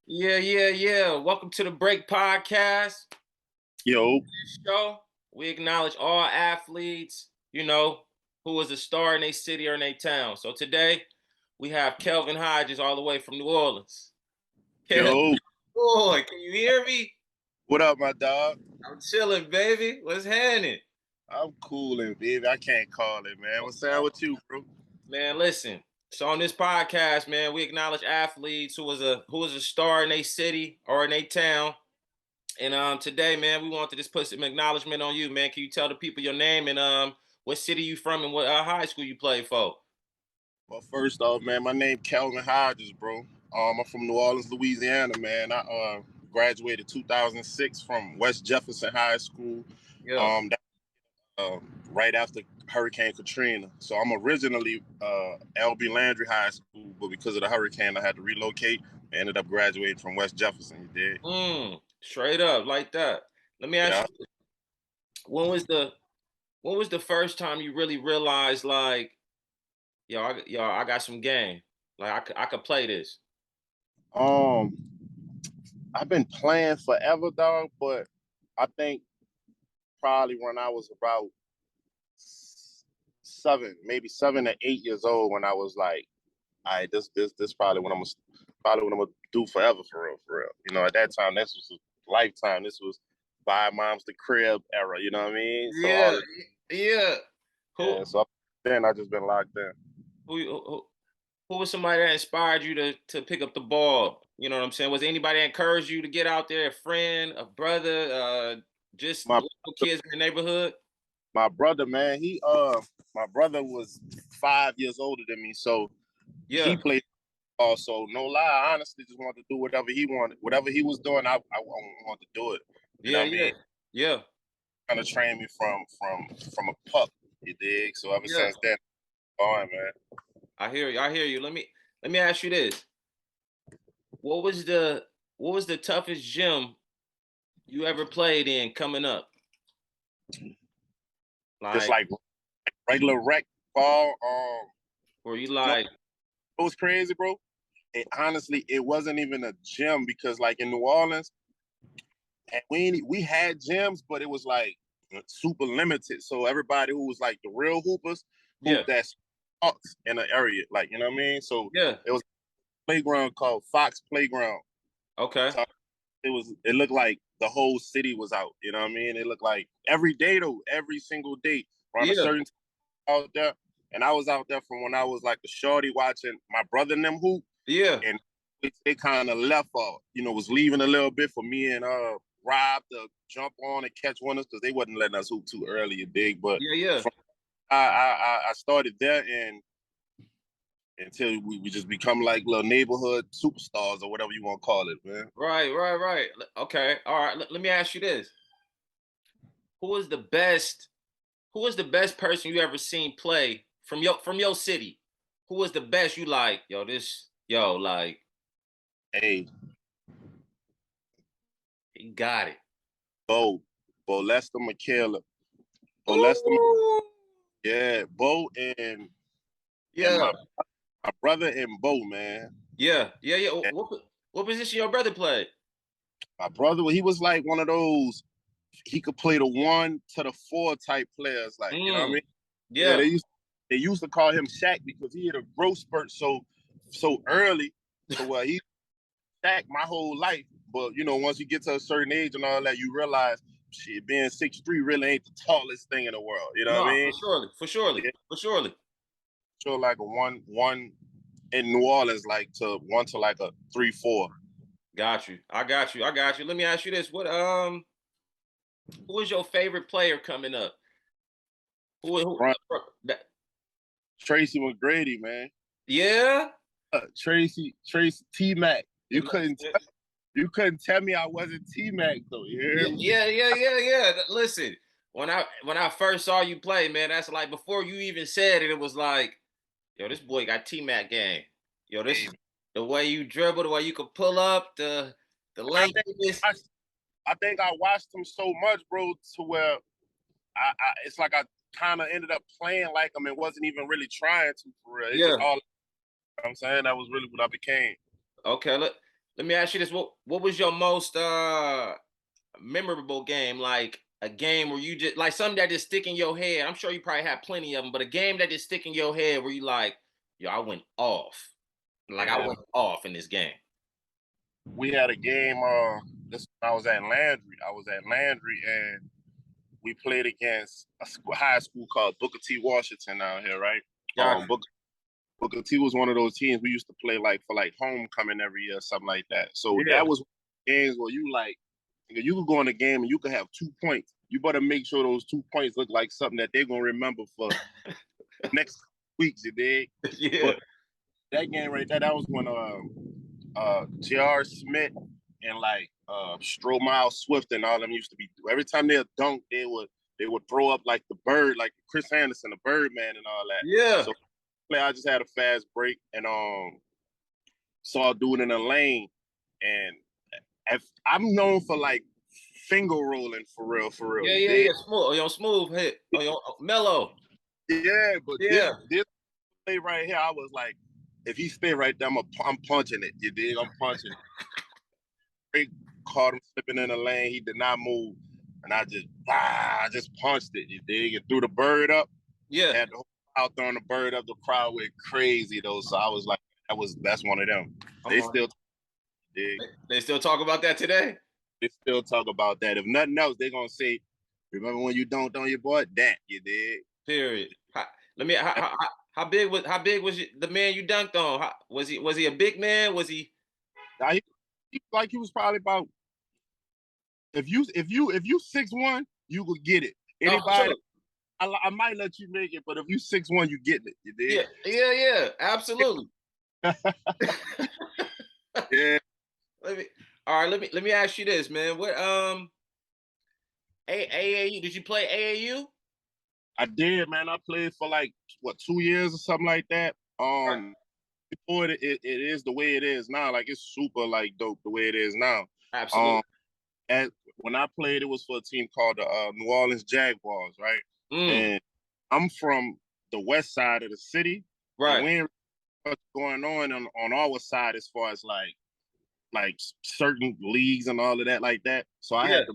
Yeah. Welcome to the Break Podcast. Yo. This show, we acknowledge all athletes, who is a star in their city or in their town. So today, we have Kelvin Hodges all the way from New Orleans. Yo. Boy, can you hear me? What up, my dog? I'm chilling, baby. What's happening? I'm coolin', baby. I can't call it, man. What's up with you, bro? Man, listen. So on this podcast, man, we acknowledge athletes who was a star in their city or in their town. And today, man, we want to just put some acknowledgement on you, man. Can you tell the people your name and what city you from and what high school you played for? Well, first off, man, my name Kelvin Hodges, bro. I'm from New Orleans, Louisiana, man. I graduated 2006 from West Jefferson High School. Yeah. Right after Hurricane Katrina. So I'm originally L.B. Landry High School, but because of the hurricane, I had to relocate. I ended up graduating from West Jefferson. You did? Straight up like that. Let me ask you, when was the first time you really realized, like, I got some game, like I could play this? I've been playing forever, dog, but I think probably when I was about 7 or 8 years old, when I was like, all right, this probably what I'm gonna do forever, for real. You know, at that time, this was a lifetime. This was buy mom's the crib era. You know what I mean? Yeah. So then I just been locked in. Who was somebody that inspired you to pick up the ball? You know what I'm saying? Was anybody that encouraged you to get out there? A friend, a brother, just local kids in the neighborhood? My brother, man, my brother was 5 years older than me, so he played. Also, no lie, I honestly just wanted to do whatever he wanted. Whatever he was doing, I wanted to do it. You know what I mean? Yeah. Kind of trained me from a pup, you dig? So ever since then, on, man. I hear you. Let me ask you this. What was the toughest gym you ever played in coming up? Just like regular rec ball. Were you like? It was crazy, bro. Honestly, it wasn't even a gym because, like, in New Orleans, we had gyms, but it was like super limited. So everybody who was like the real hoopers, that's in the area, like, you know what I mean. So it was a playground called Fox Playground. Okay. So it looked like the whole city was out. You know what I mean? It looked like every day though, every single day, around a certain time out there. And I was out there from when I was like a shorty watching my brother and them hoop. Yeah. And they kind of left off, was leaving a little bit for me and Rob to jump on and catch winners because they wasn't letting us hoop too early, you dig. But I started there and until we just become like little neighborhood superstars or whatever you want to call it, man. Right. Okay. All right. Let me ask you this. Who was the best person you ever seen play from your city? Who was the best you like? Hey. He got it. Bo Lester McKellar. Yeah, Bo and my brother and Bo, man. Yeah. What position your brother played? My brother, he was like one of those. He could play the 1 to the 4 type players, like you know what I mean. Yeah. They used to call him Shaq because he had a growth spurt so early. So he Shaq my whole life. But once you get to a certain age and all that, you realize shit, being 6'3" really ain't the tallest thing in the world. You know what I mean? For surely. So like a one in New Orleans, like to 1 to like a 3-4. Got you. I got you. Let me ask you this: who is your favorite player coming up? Tracy McGrady, man. Yeah. Tracy T-Mac. You couldn't tell me I wasn't T-Mac though. Yeah. Listen, when I first saw you play, man, that's like before you even said it, it was like, yo, this boy got T-Mac game. Yo, this the way you dribble, the way you could pull up, the length. I think I watched him so much, bro, to where it's like kind of ended up playing like him and wasn't even really trying to for real. It's Yeah. just all, you know what I'm saying, that was really what I became. Okay. Let me ask you this. What was your most memorable game? Like a game where you just like something that just stick in your head. I'm sure you probably had plenty of them, but a game that just stick in your head where you like, yo, I went off. Like I Yeah, went off in this game. we had a game. This I was at Landry. I was at Landry, and we played against a high school called Booker T. Washington out here, right? Gotcha. Booker T was one of those teams we used to play like for like homecoming every year, something like that. So Yeah. that was games where you like, you could go in a game and you could have 2 points. You better make sure those 2 points look like something that they're gonna remember for next weeks, you dig? Yeah. But that game right there, that was when J.R. Smith and like Stromile Swift and all them used to be. Every time they dunk, they would throw up like the bird, like Chris Anderson, the Birdman, and all that. Yeah. So I just had a fast break and saw a dude in the lane, and I'm known for like finger rolling for real, Yeah, you yeah, dig? yeah. Smooth. On your smooth hit. On your mellow. Yeah, but Yeah. this play right here, I was like, if he stay right there, I'm punching it. You dig? I'm punching it. Drake caught him slipping in the lane. He did not move, and I just punched it. You dig? And threw the bird up. Yeah. Had the whole crowd throwing the bird up. The crowd went crazy though. So I was like, that's one of them. Come They on. still dig. They still talk about that today? They still talk about that. If nothing else, they're gonna say, "Remember when you dunked on your boy?" That you did. Period. Let me. How big was the man you dunked on? Was he a big man? Was he? Now, he was probably about, if you 6'1", you could get it. Oh, for Anybody, sure. I might let you make it, but if you 6'1", you getting it. You Yeah, did. yeah, yeah. Absolutely. Yeah, Let me. All right. Let me ask you this, man. What AAU? Did you play AAU? I did, man. I played for like 2 years or something like that. Right. Before it is the way it is now. Like it's super like dope the way it is now. Absolutely. Um, and when I played, it was for a team called the New Orleans Jaguars, right? Mm, And I'm from the west side of the city, and right. we ain't what's going on our side as far as like certain leagues and all of that like that. So I Yeah. had to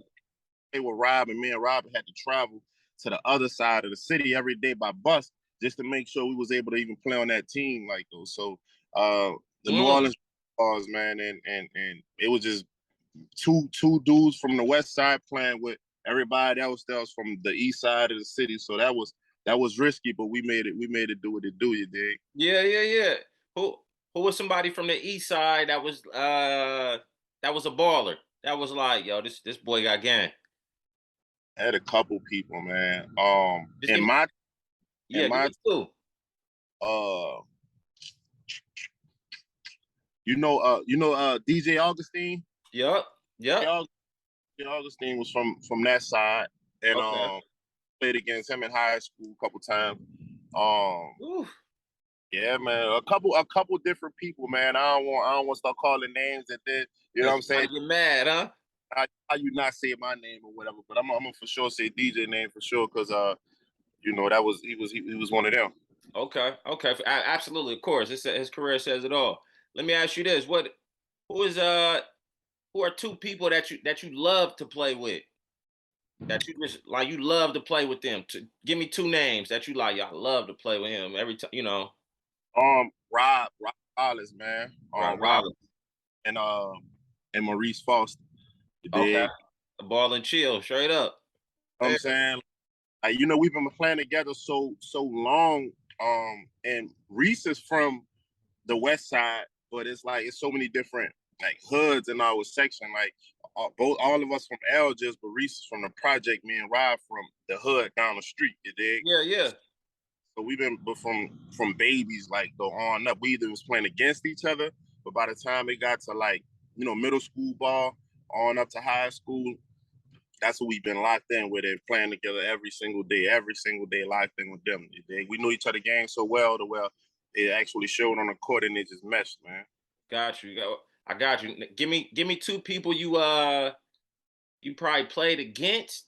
play with Rob, and me and Rob had to travel to the other side of the city every day by bus just to make sure we was able to even play on that team like those. So the New Mm, Orleans Jaguars, man, and it was just two dudes from the west side playing with everybody else that was from the east side of the city. So that was risky, but we made it do what it do, you dig? yeah, yeah, yeah. Who who was somebody from the east side that was a baller? That was like, yo, this boy got game. I had a couple people, man. Just In give me, my in yeah, give my me two. uh DJ Augustine. Yep. Yep. DJ Augustine was from that side, and Okay. played against him in high school a couple times. Um, Ooh, yeah, man, a couple different people, man. I don't want to start calling names and then you know what I'm saying. somebody get mad, huh? How you not say my name or whatever, but I'm gonna for sure say DJ name for sure because that was he was one of them. Okay. Okay. Absolutely. Of course. His career says it all. Let me ask you this: who is who are two people that you love to play with? That you just like you love to play with them. To give me two names that you like. Y'all love to play with him every time. Rob Hollis, man. Rob Rob Rollins. and and Maurice Foster. You Okay. dig? The ball and chill, straight up. You know what I'm Yeah. saying? Like, we've been playing together so long. And Reese is from the west side, but it's like it's so many different like hoods in our section. Like all of us from Algiers, but Reese is from the project. Me and Rob from the hood down the street. You dig? Yeah. Yeah. So we've been from babies like go on up. We either was playing against each other, but by the time it got to like middle school ball on up to high school, that's what we've been locked in with it, playing together every single day, locked in with them. We knew each other game so well to where it actually showed on the court and it just meshed, man. Got you. I got you. Give me two people you probably played against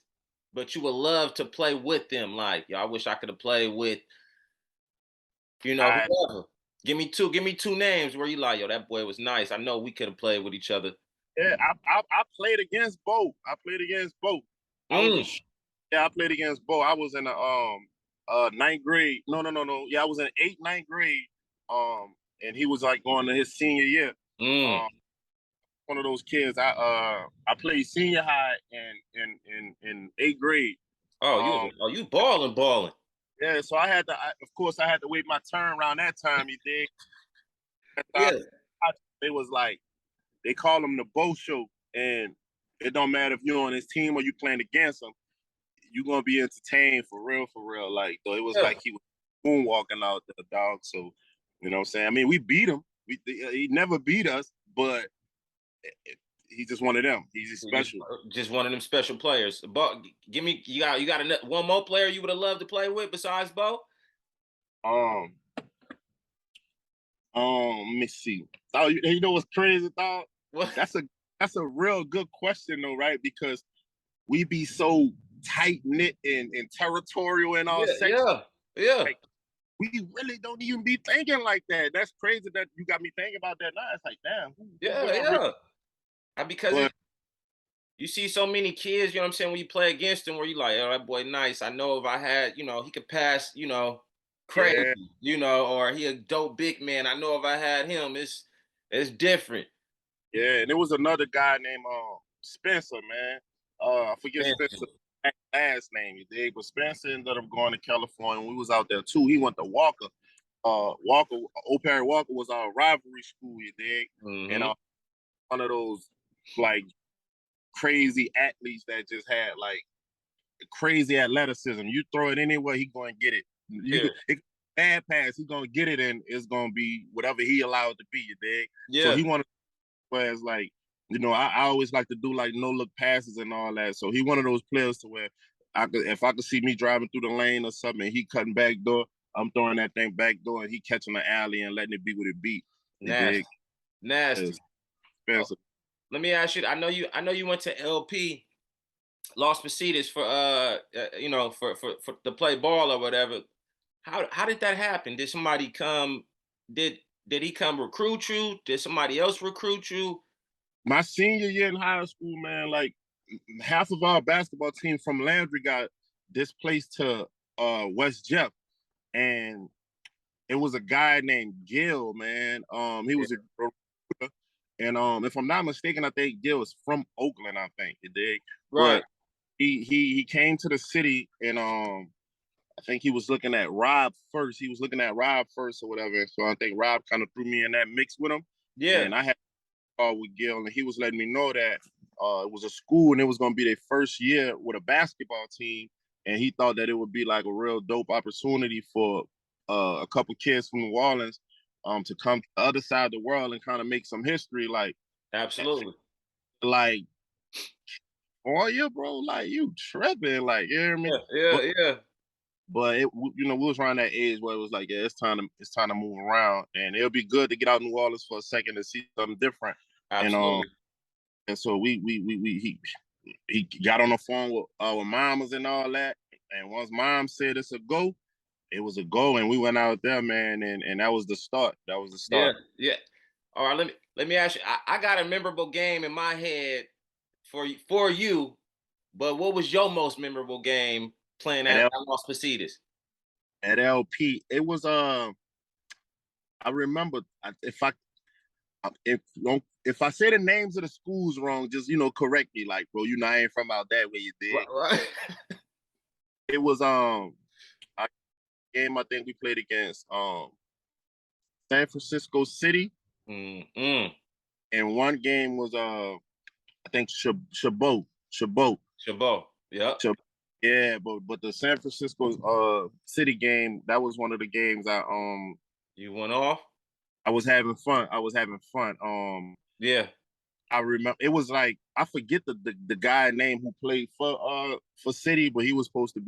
but you would love to play with them. Like, yo, I wish I could have played with, I whoever. Give me two names where you like, yo, that boy was nice. I know we could have played with each other. Yeah, I played against both. I played against both. I was a Mm. yeah, I played against both. I was in the ninth grade. No. Yeah, I was in eighth, ninth grade. And he was like going to his senior year. Mm. Um, one of those kids. I played senior high in eighth grade. Oh, Um, you balling. yeah, so of course, I had to wait my turn around that time. You dig? Yeah. They was like they call him the Bo Show, and it don't matter if you're on his team or you playing against him, you're gonna be entertained for real, for real. Like though, it was Yeah. like he was moonwalking out the dog. So you know what I'm saying? I mean, we beat him. He never beat us, but he's just one of them. He's Just, special. just one of them special players. Bo, give me you got one more player you would have loved to play with besides Bo? Um, let me see. Oh, you know what's crazy, dog? What? That's a that's a real good question though, right? Because we be so tight knit and territorial in our Yeah, section. yeah, yeah, Like, we really don't even be thinking like that. That's crazy that you got me thinking about that now. It's like, damn, who would I really? yeah. Because But you see so many kids, what I'm saying, when you play against them, where you like, oh, that boy nice. I know if I had, he could pass, crazy, yeah, or he a dope big man. I know if I had him, it's different. yeah, and there was another guy named Spencer, man. I forget Spencer last name, you dig? But Spencer ended up going to California. We was out there too. He went to Walker. Walker, Old Perry Walker was our rivalry school, you dig? And Hmm. one of those like crazy athletes that just had like crazy athleticism. You throw it anywhere, he gonna get it. Yeah, Bad pass, he gonna get it, and it's gonna be whatever he allowed to be. You dig? So yeah, he wanted players like I always like to do like no look passes and all that. So he one of those players to where if I could see me driving through the lane or something, and he cutting back door, I'm throwing that thing back door, and he catching the alley and letting it be what it be. You nasty, dig? nasty. It's Oh, expensive. let me ask you. I know you went to LP Los Positas for for to play ball or whatever. How did that happen? Did somebody come? Did did he come recruit you? Did somebody else recruit you? My senior year in high school, man, like half of our basketball team from Landry got displaced to West Jeff, and it was a guy named Gil, man. He Yeah. was a and if I'm not mistaken, I think Gil is from Oakland, I think, you dig? Right. But he came to the city and I think he was looking at Rob first. He was looking at Rob first or whatever. So I think Rob kind of threw me in that mix with him. Yeah. And I had with Gil, and he was letting me know that it was a school and it was going to be their first year with a basketball team, and he thought that it would be like a real dope opportunity for a couple kids from New Orleans to come to the other side of the world and kind of make some history. Absolutely. Like, oh yeah, bro, like you tripping, like you hear me? Yeah. Yeah. But Yeah. we was around that age where it was like, yeah, it's time to move around, and it'll be good to get out of New Orleans for a second to see something different. And Absolutely. and so he got on the phone with mamas and all that. And once mom said it's a go, it was a go, and we went out there, man, and that was the start. That was the Yeah. start. Yeah. All right. Let me ask you. I got a memorable game in my head for you. But what was your most memorable game playing At at L- Los Positas? at LP, it was I remember if I say the names of the schools wrong, just correct me, like bro, I ain't from out that way, you Right. dig? Right. It was a game I think we played against San Francisco City, Mm-mm. and one game was I think Chabot. Chabot. Yep. So, yeah, but the San Francisco City game, that was one of the games You went off. I was having fun. I was having fun. Yeah. I remember it was like I forget the guy name who played for City, but he was supposed to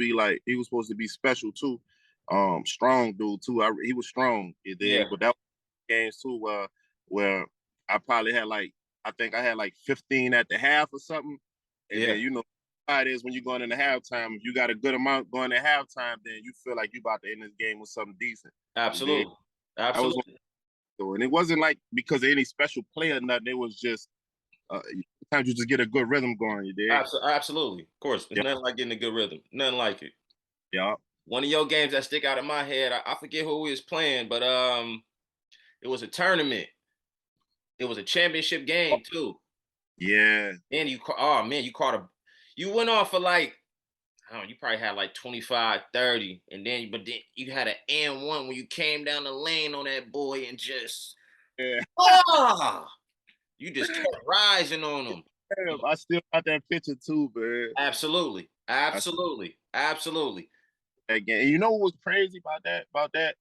be special too. Strong dude too. He was strong, you Yeah. dig? But that was games too where I probably had like I think I had like 15 at the half or something. And Yeah. then how it is when you're going into halftime. If you got a good amount going to halftime, then you feel like you about to end this game with something decent. You dig? Absolutely. I was Absolutely. and it wasn't like because of any special play or nothing. It was just sometimes you just get a good rhythm going. You dig? Absolutely. Of course. There's Yeah, nothing like getting a good rhythm. Nothing like it. yeah. One of your games that stick out in my head, I forget who we was playing, but it was a tournament. It was a championship game too. Yeah. And oh man, you went off for like, I don't know, you probably had like 25, 30, and then you had an and one when you came down the lane on that boy and just Yeah. ah, you just kept rising on him. Damn, I still got that picture too, man. Absolutely, I still absolutely, absolutely. that game. And you know what was crazy about that? About that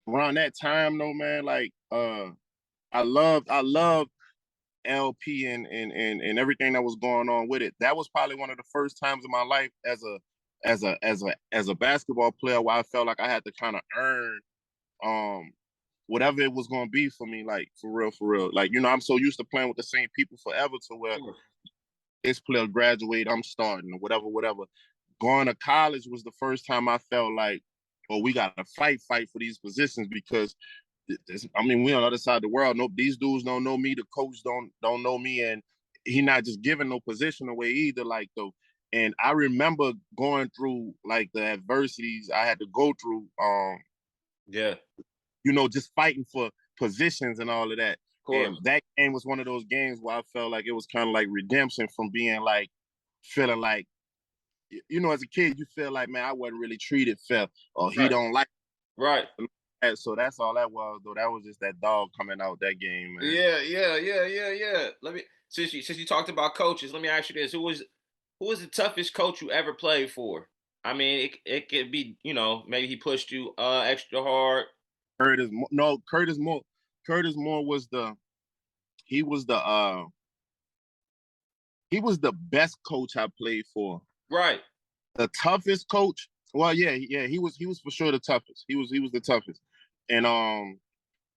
around that time though, man. Like, I loved LP and everything that was going on with it. That was probably one of the first times in my life as a basketball player where I felt like I had to kind of earn um whatever it was gonna be for me, like for real, for real. Like, I'm so used to playing with the same people forever to where Sure. this player graduate, I'm starting or whatever, whatever. Going to college was the first time I felt like, oh, we got to fight for these positions because we on the other side of the world. No, these dudes don't know me. The coach don't know me, and he not just giving no position away either. Like though, and I remember going through like the adversities I had to go through. Yeah, Just fighting for positions and all of that. of course. And that game was one of those games where I felt like it was kind of like redemption from being like feeling like, as a kid, you feel like, man, I wasn't really treated fair, or he Right, don't like right. that. So that's all that was, though. That was just that dog coming out that game, man. Yeah, yeah, yeah, yeah, yeah. Since you talked about coaches, let me ask you this: who was the toughest coach you ever played for? I mean, it could be, maybe he pushed you extra hard. Curtis Moore. Curtis Moore was he was the he was the best coach I played for. Right. The toughest coach. Well, yeah, he was for sure the toughest. He was the toughest, and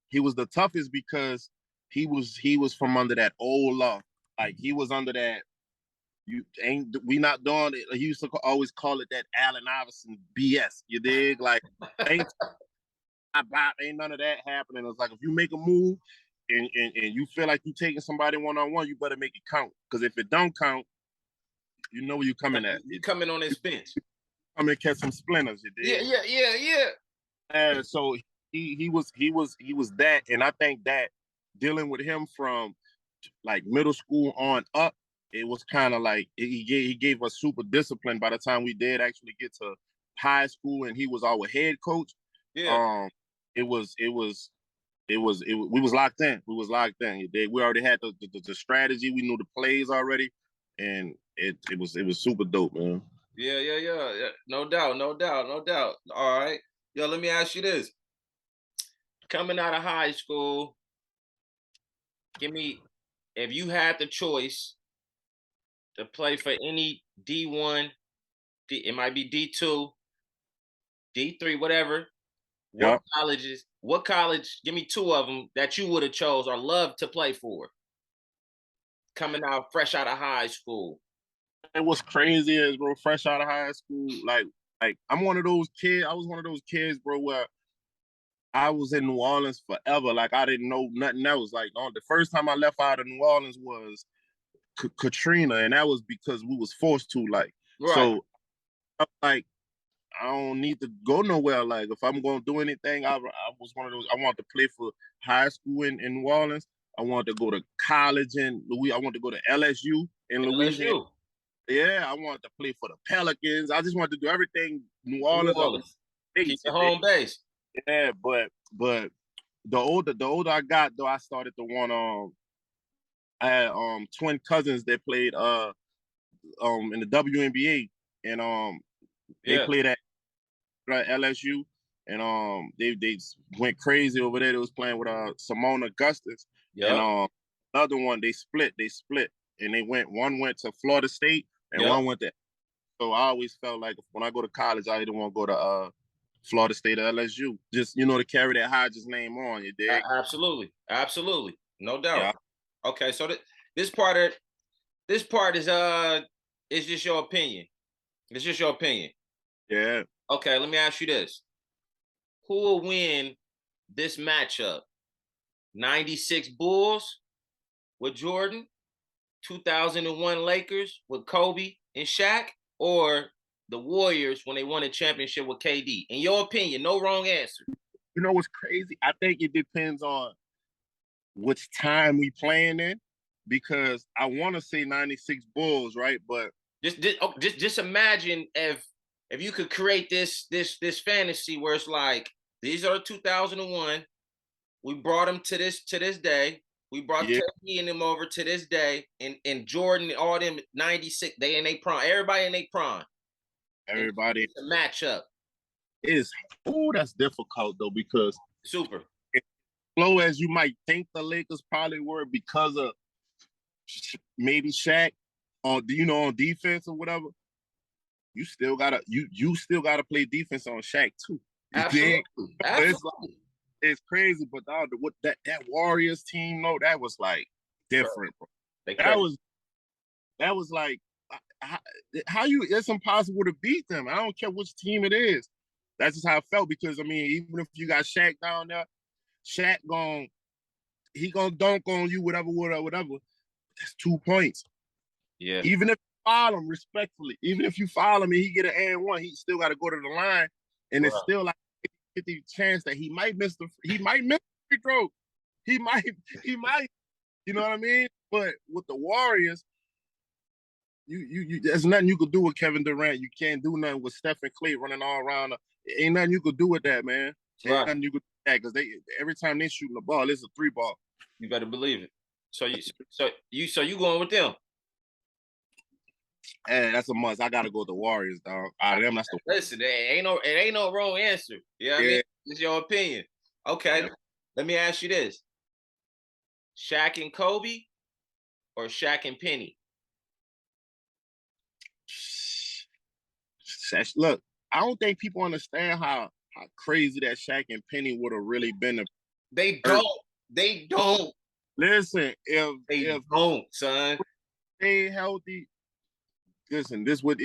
he was the toughest because he was from under that old law. Like he was under that. We not doing it. He used to always call it that Allen Iverson BS. You dig? Like ain't ain't none of that happening. It's like if you make a move and you feel like you taking somebody one-on-one, you better make it count. Because if it don't count, you know where you coming at. You coming on this bench. Come and catch some splinters, you Yeah, dig? yeah, yeah, yeah. And so he was that, and I think that dealing with him from like middle school on up, it was kind of like he gave us super discipline by the time we did actually get to high school, and he was our head coach. Yeah. Um, we was locked in. We was locked in. We already had the strategy. We knew the plays already, and it was super dope, man. Yeah, yeah, yeah, yeah. No doubt, no doubt, no doubt. All right. Yo, let me ask you this. Coming out of high school, give me, if you had the choice to play for any D1, it might be D2, D3, whatever. Yeah, What college, give me two of them that you would have chose or loved to play for coming out fresh out of high school. it was crazy as bro. Fresh out of high school, like I'm one of those kids. I was one of those kids, bro, where I was in New Orleans forever. Like I didn't know nothing else. Like the first time I left out of New Orleans was Katrina, and that was because we was forced to. Like Right. so, like I don't need to go nowhere. Like if I'm gonna do anything, I was one of those. I wanted to play for high school in New Orleans. I wanted to go to college in Louis. I wanted to go to LSU in Louisiana. LSU, Yeah, I wanted to play for the Pelicans. I just wanted to do everything New New Orleans or the Orleans. Keep States. your home base. Yeah, but the older I got though, I started to want I had twin cousins that played in the WNBA, and they Yeah. played at LSU, and they went crazy over there. They was playing with Simone Augustus, and Yep. another one they split, and one went to Florida State and Yep. one went to. So I always felt like when I go to college, I either want to go to Florida State or LSU, just to carry that Hodges name on. You dig? Absolutely. Absolutely. No doubt. Yeah. Okay, so this part is It's just your opinion. It's just your opinion. Yeah. Okay, let me ask you this: who will win this matchup? 96 Bulls with Jordan, 2001 Lakers with Kobe and Shaq, or the Warriors when they won a championship with KD? In your opinion, no wrong answer. You know what's crazy? I think it depends on which time we playing in, because I want to say 96 Bulls, right? But Just imagine if you could create this fantasy where it's like these are 2001. We brought them to this day. We brought yeah, KD and them over to this day, and Jordan, all them 96. They in their prime. Everybody in their prime. And everybody it's a matchup. is. Oh, that's difficult though, because Super. as slow as you might think the Lakers probably were because of maybe Shaq on on defense or whatever, you still gotta play defense on Shaq too. You dig? Absolutely. It's Absolutely. it's crazy, but dog, what that Warriors team, no, that was like different, bro. They That crazy. was like how you it's impossible to beat them. I don't care which team it is. That's just how I felt, because I mean, even if you got Shaq down there, Shaq he gonna dunk on you, whatever. That's 2 points. Yeah. Even if you foul him respectfully, even if you foul him and he get an and one, he still got to go to the line, and it's Right. still like 50 chance that he might miss the free throw. He might, you know what I mean? But with the Warriors, you there's nothing you could do with Kevin Durant. You can't do nothing with Stephen Clay running all around. Ain't nothing you could do with that, man. Ain't Right. nothing you could do with that, because they every time they shooting the ball, it's a 3 ball. You better believe it. So you going with them? And that's a must. I gotta go with the Warriors, dog. Out of them, that's the Listen, it ain't no wrong answer. You know what I mean? yeah. It's your opinion. Okay. Yeah. Let me ask you this: Shaq and Kobe, or Shaq and Penny? Look, I don't think people understand how crazy that Shaq and Penny would have really been. They don't. They don't. Listen, They if don't, son. they healthy, listen, this would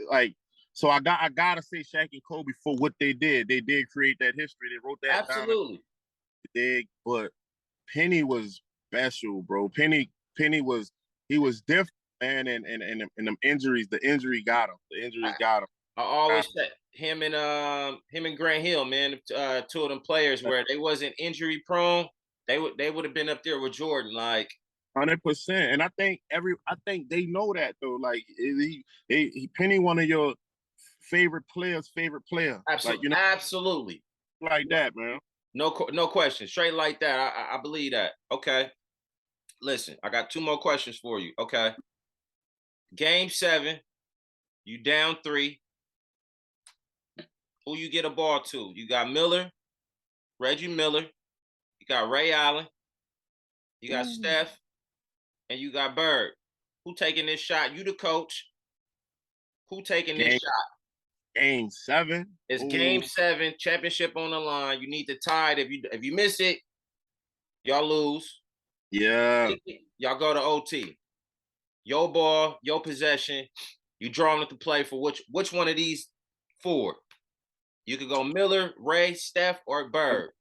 like. So I gotta say Shaq and Kobe for what they did. They did create that history. They wrote that down. Absolutely. But Penny was special, bro. Penny was he was different, man. And them injuries, the injury got him. The injuries got him. I always said him and Grant Hill, man, two of them players where they wasn't injury prone, they would have been up there with Jordan. Like 100%, and I think they know that though. Like Penny, one of your favorite players, like absolutely, absolutely, like that, man. no question, straight like that. I believe that. Okay, listen, I got two more questions for you. Okay, Game 7, you down 3. Who you get a ball to? You got Miller, Reggie Miller, you got Ray Allen, you got Steph, and you got Bird. Who taking this shot? You the coach. Who taking this Game shot? Game 7. It's Ooh, Game 7, championship on the line. You need to tie it. If you miss it, y'all lose. yeah, Y'all go to OT. Your ball, your possession. You draw them to play for which one of these 4? You could go Miller, Ray, Steph, or Bird.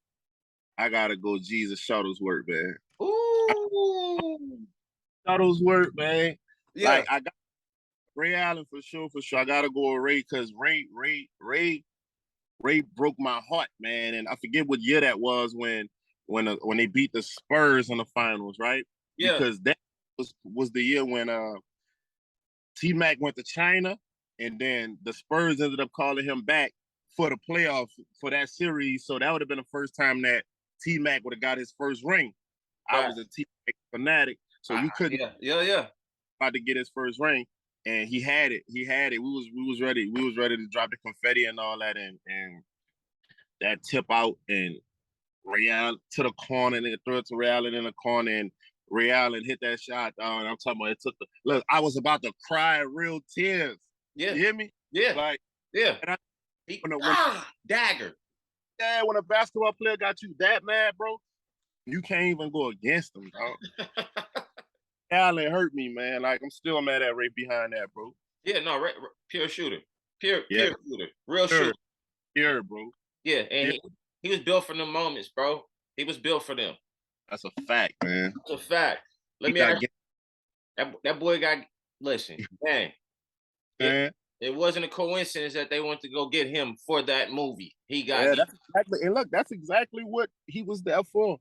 I gotta go. Jesus Shuttlesworth, man. Ooh, Shuttlesworth, man. yeah, Like I got Ray Allen for sure. I gotta go with Ray, because Ray broke my heart, man. And I forget what year that was when they beat the Spurs in the finals, right? yeah. Because that was the year when T Mac went to China, and then the Spurs ended up calling him back for the playoffs for that series. So that would have been the first time that T Mac would have got his first ring. I Right. was a T Mac fanatic, so we couldn't Yeah. about to get his first ring, and he had it. We was ready. We was ready to drop the confetti and all that, and that tip out and Real to the corner and then throw it to Real in the corner, and Real and hit that shot. And I'm talking about it took the look. I was about to cry real tears. Yeah. You hear me? Yeah. Like Yeah. and I, He, when dagger. yeah, when a basketball player got you that mad, bro, you can't even go against them, dog. Allen hurt me, man. Like I'm still mad at Ray behind that, bro. Yeah, no, pure shooter, pure Yeah, pure shooter, real sure, shooter. sure, bro. Yeah, and Pure. he was built for them moments, bro. He was built for them. That's a fact, man. That's a fact. Let He me got ask game, that boy got listen, dang. It man. it wasn't a coincidence that they went to go get him for that movie. He got Yeah, that's exactly. And look, that's exactly what he was there for.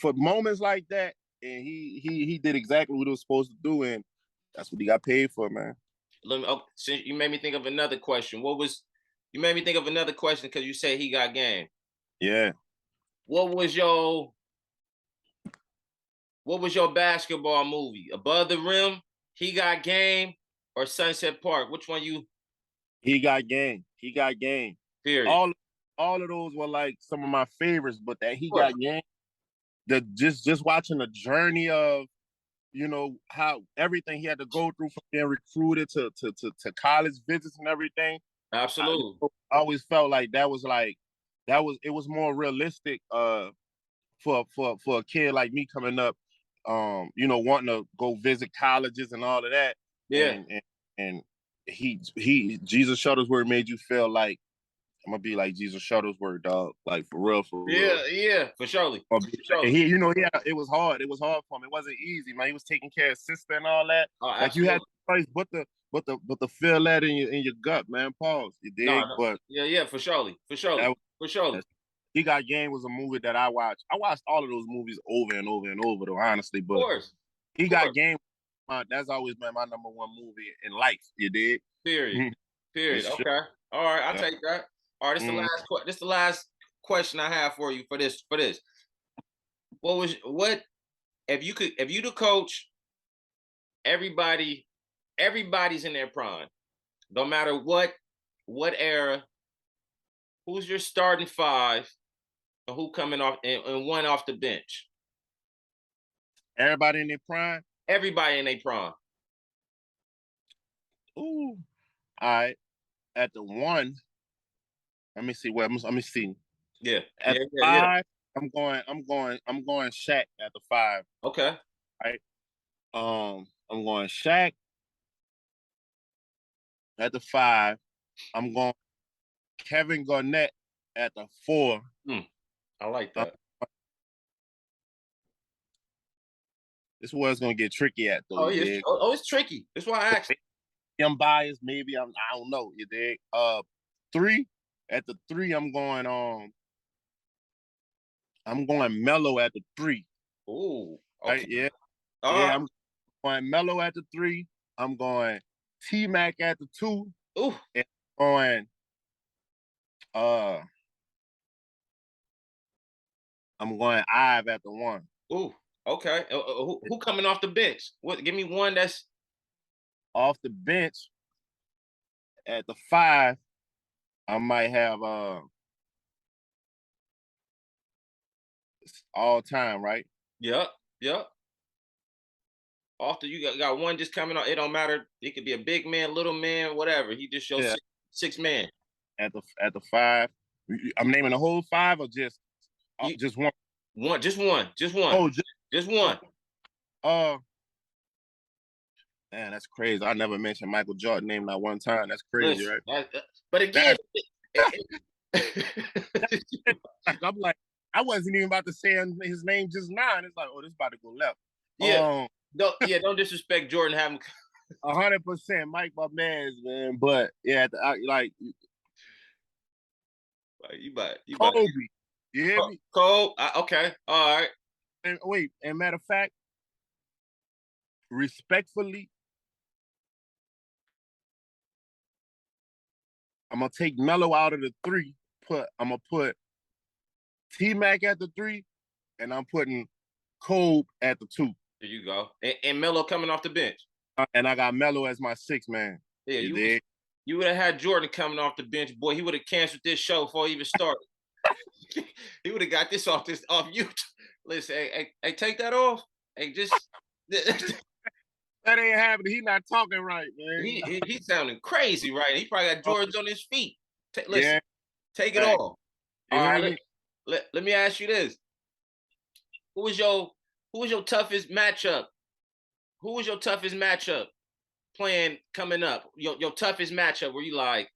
For moments like that, and he did exactly what he was supposed to do, and that's what he got paid for, man. let me since you made me think of another question. You made me think of another question because you said he got game. Yeah. What was your basketball movie? Above the Rim, He Got Game, or Sunset Park? Which one you He got game. He got game. period? All all of those were like some of my favorites, but that he Of course. got game. The just watching the journey of how everything he had to go through from being recruited to college visits and everything. I Absolutely. always felt like it was more realistic for a kid like me coming up, wanting to go visit colleges and all of that. Yeah. And he Jesus Shuttlesworth made you feel like I'm gonna be like Jesus Shuttlesworth, dog. Like for real, for real. Yeah, for surely. For And surely. it was hard. It was hard for him. It wasn't easy, man. He was taking care of his sister and all that. Oh, Like you had absolutely. no choice but the feel that in your gut, man. Pause. You No, dig? no. But Yeah, for surely. For surely. that For surely. was He Got Game was a movie that I watched. I watched all of those movies over and over and over, though, honestly. Of But course. He Of Got course. Game, that's always been my number one movie in life. You dig? Period. Period. It's sure. Okay. All right, I'll Yeah. take that. All right, this the last question I have for you for this. What if you the coach, everybody's in their prime. No matter what era, who's your starting five and who coming off and one off the bench? Everybody in their prime. Everybody in their prime. Ooh. All right. At the one, let me see. Let me see. Yeah. At the Yeah. five, I'm going Shaq at the five. Okay. Right. I'm going Shaq at the five. I'm going Kevin Garnett at the four. I like Um, that. this is where it's gonna get tricky at though. Oh, You yeah. dig? It's tricky. That's why I asked. I'm biased. Maybe I don't know. You dig? Three at the three. I'm going Mellow at the three. Ooh. Right? Okay. Yeah. All Yeah. right. I'm going Mellow at the three. I'm going T Mac at the two. Ooh. And going uh I'm going Ive at the one. Ooh. Okay. Who coming off the bench? What? Give me one that's Off the bench at the five, I might have all time, right? yep. Yep. After you got one just coming on, it don't matter. It could be a big man, little man, whatever. He just shows Yeah. six man. At the five. I'm naming the whole five or You just one. just one, Oh, just one. uh man, that's crazy. I never mentioned Michael Jordan name not one time. That's crazy, Listen, right? but again, I'm like, I wasn't even about to say his name just now, and it's like, oh, this about to go left. yeah, don't disrespect Jordan having 100% Mike my man's man, but yeah, like you about Kobe. You hear me? Cole. Okay, all right. And wait, and matter of fact, respectfully, I'm gonna take Melo out of the three. I'm gonna put T Mac at the three, and I'm putting Kobe at the two. There you go. And Melo coming off the bench. And I got Melo as my sixth man. Yeah, You dig? you would have had Jordan coming off the bench, boy. He would have canceled this show before he even started. He would have got this off YouTube. Listen, hey, take that off. Hey, just That ain't happening. He not talking right, man. he's sounding crazy, right? He probably got Jordans on his feet. Listen, Yeah. take it off. You All hear right, me? let me ask you this: Who was your toughest matchup? Who was your toughest matchup playing coming up? Your toughest matchup where you like,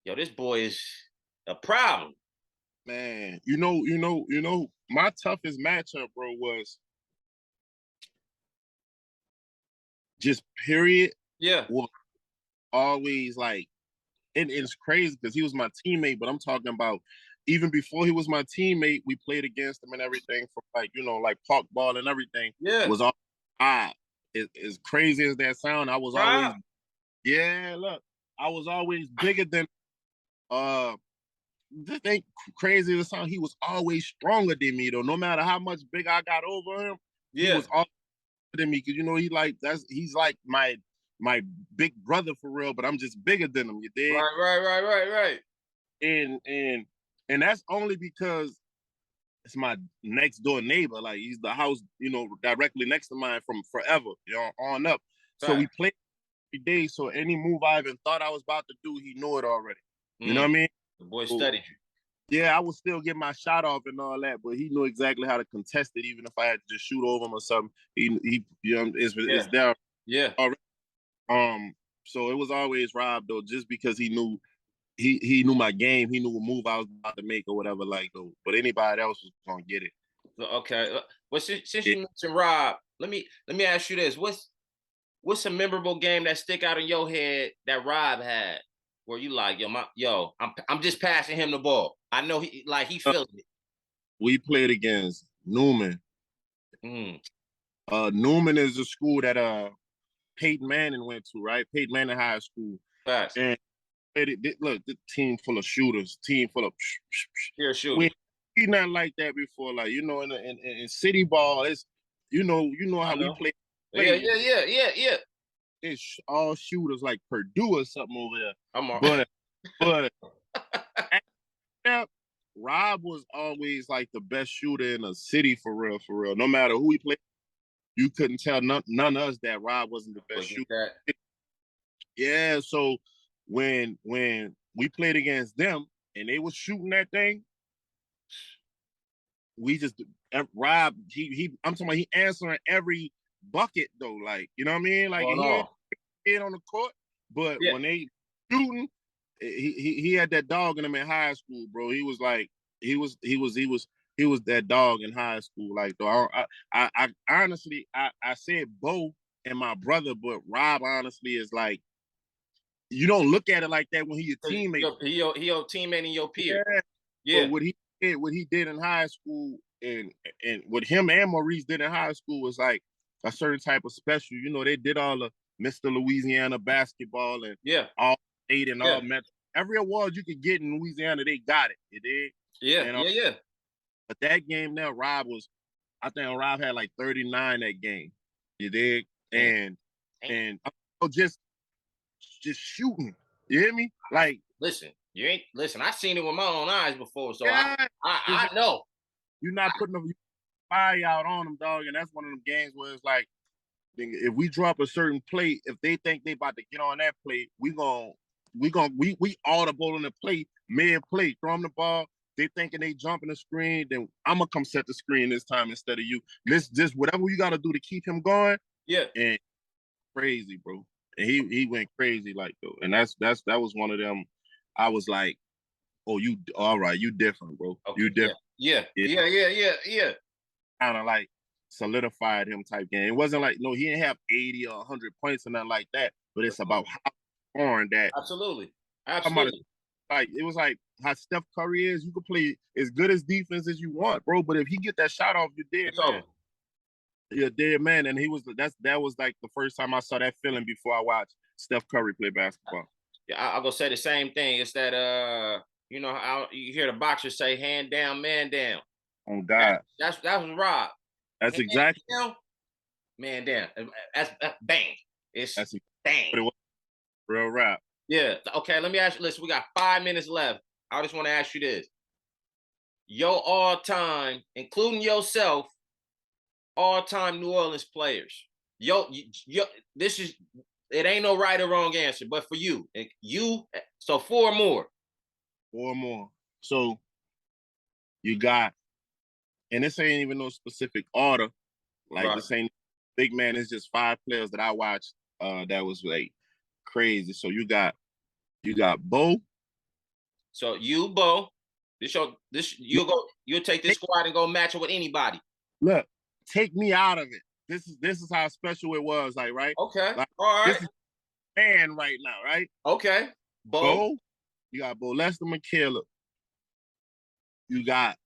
yo, this boy is a problem. Man, my toughest matchup, bro, was just period. Yeah. Was always like, and it's crazy because he was my teammate, but I'm talking about even before he was my teammate, we played against him and everything from like, like park ball and everything Yeah. was all as crazy as that sound. I was always, look, I was always bigger than, this ain't crazy as sound. He was always stronger than me though. No matter how much big I got over him, he was always bigger than me because he's like my big brother for real, but I'm just bigger than him. You dig? Right. And that's only because it's my next door neighbor. Like he's the house, directly next to mine from forever, on up. So we played every day. So any move I even thought I was about to do, he knew it already. You know what I mean? The boy studied you. Yeah, I would still get my shot off and all that, but he knew exactly how to contest it, even if I had to just shoot over him or something. It's there. Yeah. Already. So it was always Rob though, just because he knew he knew my game, he knew what move I was about to make or whatever, like though. But anybody else was gonna get it. Okay. Well, since you mentioned Rob, let me ask you this: what's a memorable game that stick out in your head that Rob had, where you like, I'm just passing him the ball. I know he feels it. We played against Newman. Newman is a school that Peyton Manning went to, right? Peyton Manning High School. Facts. And look, the team full of shooters, team full of shooters. We nothing like that before. Like, in city ball, it's you know how we play. Yeah. It's all shooters like Purdue or something over there. But Rob was always like the best shooter in the city for real. No matter who he played, you couldn't tell none of us that Rob wasn't the best shooter. Yeah, so when we played against them and they was shooting that thing, we just Rob, I'm talking about he answering every bucket though, like, you know what I mean? Like he ain't on the court, but when they shooting, he had that dog in him in high school, bro. He was like he was that dog in high school. Like though I honestly I said Bo and my brother, but Rob honestly is like, you don't look at it like that when he your teammate. He your teammate and your peer. Yeah. But what he did in high school and what him and Maurice did in high school was like a certain type of special. They did all the Mr. Louisiana basketball and all state and all metro. Every award you could get in Louisiana, they got it. You did? Yeah. But that game now, I think Rob had like 39 that game. You did? And just shooting. You hear me? Like, listen, I seen it with my own eyes before, so I know. You're not putting a fire out on them, dog, and that's one of them games where it's like, if we drop a certain play, if they think they about to get on that play, we audible in the play, mid-play, throw them the ball. They thinking they jumping the screen, then I'm gonna come set the screen this time instead of you. Let's just whatever you gotta do to keep him going. Yeah. And crazy, bro. And he went crazy like though. And that was one of them. I was like, oh, you all right, you different, bro. Okay. You different. Yeah. Kind of like solidified him type game. It wasn't like, no, he didn't have 80 or 100 points or nothing like that, but it's about how scoring that. Absolutely. Like, it was like how Steph Curry is. You can play as good as defense as you want, bro, but if he get that shot off, you're dead, man. You're dead, man. And that was like the first time I saw that feeling before I watched Steph Curry play basketball. Yeah, I'll go say the same thing. It's that you hear the boxers say, hand down, man down. Oh God. That was Rob. That's hand exactly down, man down. That's bang. That's bang. But it was real rap. Yeah. Okay, let me ask you, listen, we got 5 minutes left. I just want to ask you this. Your all-time, including yourself, all-time New Orleans players. This is, it ain't no right or wrong answer, but for you, so 4 more. 4 more. So you got, and this ain't even no specific order. Like, this ain't big man. It's just 5 players that I watched that was like crazy. So you got Bo. So you, Bo, you'll take this squad and go match it with anybody. Look, take me out of it. This is how special it was. Like, right? Okay. Like, All right. this is man right now, right? Okay. Bo, you got Bo Lester McKillop. You got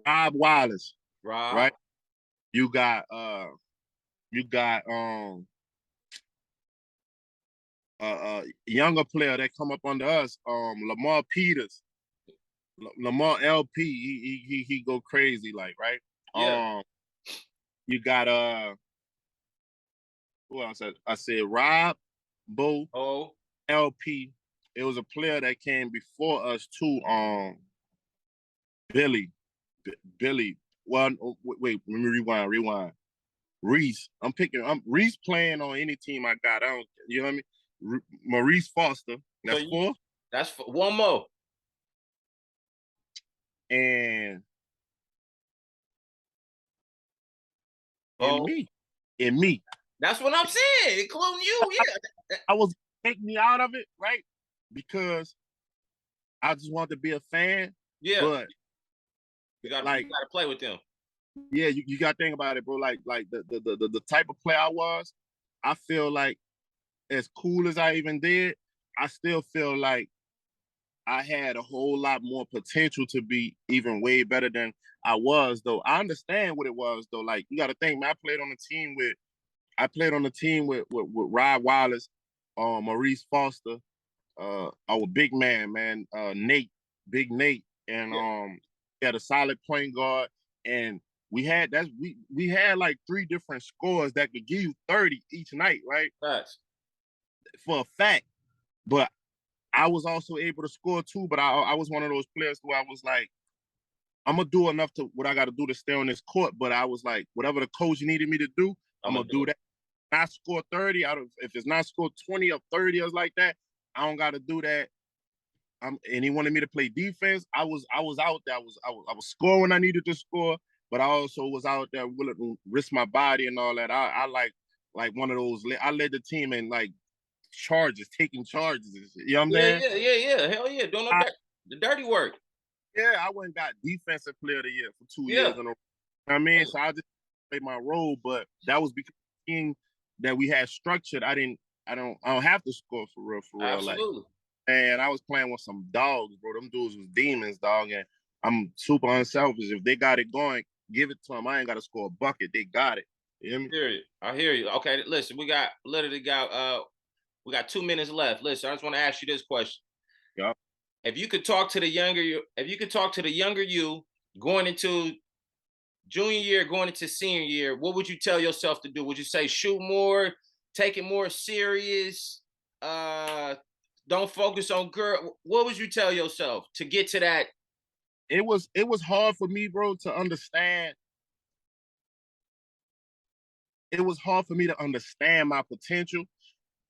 Rob Wallace. Right? You got younger player that come up under us, Lamar Peters. Lamar LP, he go crazy, like, right? Yeah. You got who else? I said Rob, Bo, LP. It was a player that came before us too. Billy. Well, wait, let me rewind. Reese. I'm Reese playing on any team I got. I don't, you know what I mean? Maurice Foster. That's so four. That's one more. And me. That's what I'm saying, including you. Yeah. I was take me out of it, right? Because I just wanted to be a fan. Yeah. But you gotta play with them. Yeah, you gotta think about it, bro. Like the type of player I was, I feel like as cool as I even did, I still feel like I had a whole lot more potential to be even way better than I was, though. I understand what it was, though. Like, you got to think, man, I played on the team with Rob Wallace, Maurice Foster, our big man, Nate, Big Nate, and had a solid point guard, and we had like 3 different scores that could give you 30 each night, right? Facts. For a fact, but I was also able to score too, but I was one of those players who I was like, I'm gonna do enough to what I got to do to stay on this court. But I was like, whatever the coach needed me to do, I'm gonna do that. I score 30 out of, if it's not scored 20 or 30 or like that, I don't got to do that. And he wanted me to play defense. I was out there. I was scoring when I needed to score, but I also was out there willing to risk my body and all that. I like one of those. I led the team in like taking charges. You know what I'm saying? Yeah. Hell yeah. Doing the dirty work. Yeah, I went and got defensive player of the year for 2 years in a row. I mean, so I just played my role, but that was because the team that we had structured. I don't have to score for real. Absolutely. Like, and I was playing with some dogs, bro. Them dudes was demons, dog. And I'm super unselfish. If they got it going, give it to them. I ain't got to score a bucket. They got it. You hear me? I hear you. Okay, listen, we got 2 minutes left. Listen, I just want to ask you this question. Yeah. If you could talk to the younger you going into junior year, going into senior year, what would you tell yourself to do? Would you say shoot more, take it more serious, don't focus on girl? What would you tell yourself to get to that? It was hard for me, bro, to understand. It was hard for me to understand my potential.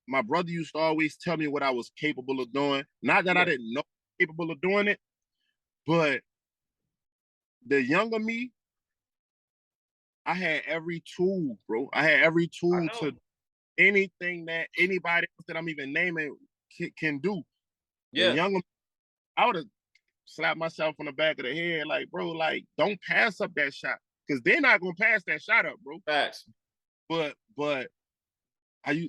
My brother used to always tell me what I was capable of doing. Not that I didn't know capable of doing it, but the younger me, I had every tool, bro. I had every tool to anything that anybody else that I'm even naming can do. Yeah. The younger, I would have slapped myself on the back of the head, like, bro, like, don't pass up that shot, because they're not gonna pass that shot up, bro. Facts. But I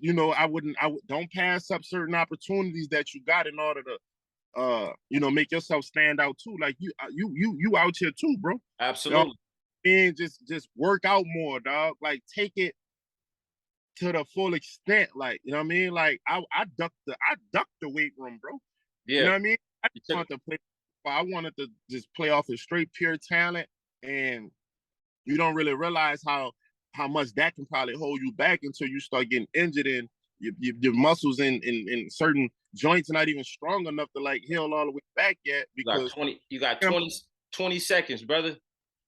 don't pass up certain opportunities that you got in order to make yourself stand out too. Like you out here too, bro. Absolutely. And just work out more, dog. Like take it to the full extent. Like, you know what I mean? Like I ducked the weight room, bro. Yeah. You know what I mean? I wanted to just play off of straight pure talent, and you don't really realize how much that can probably hold you back until you start getting injured and your muscles in certain joints are not even strong enough to like heal all the way back yet. Because you got 20 seconds, brother.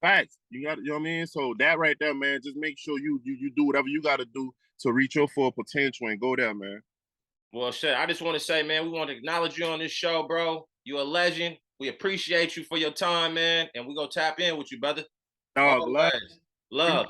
Facts. You got, you know what I mean? So that right there, man, just make sure you do whatever you got to do to reach your full potential and go there, man. Well, shit, I just want to say, man, we want to acknowledge you on this show, bro. You're a legend. We appreciate you for your time, man. And we're going to tap in with you, brother. Dog, love. Love.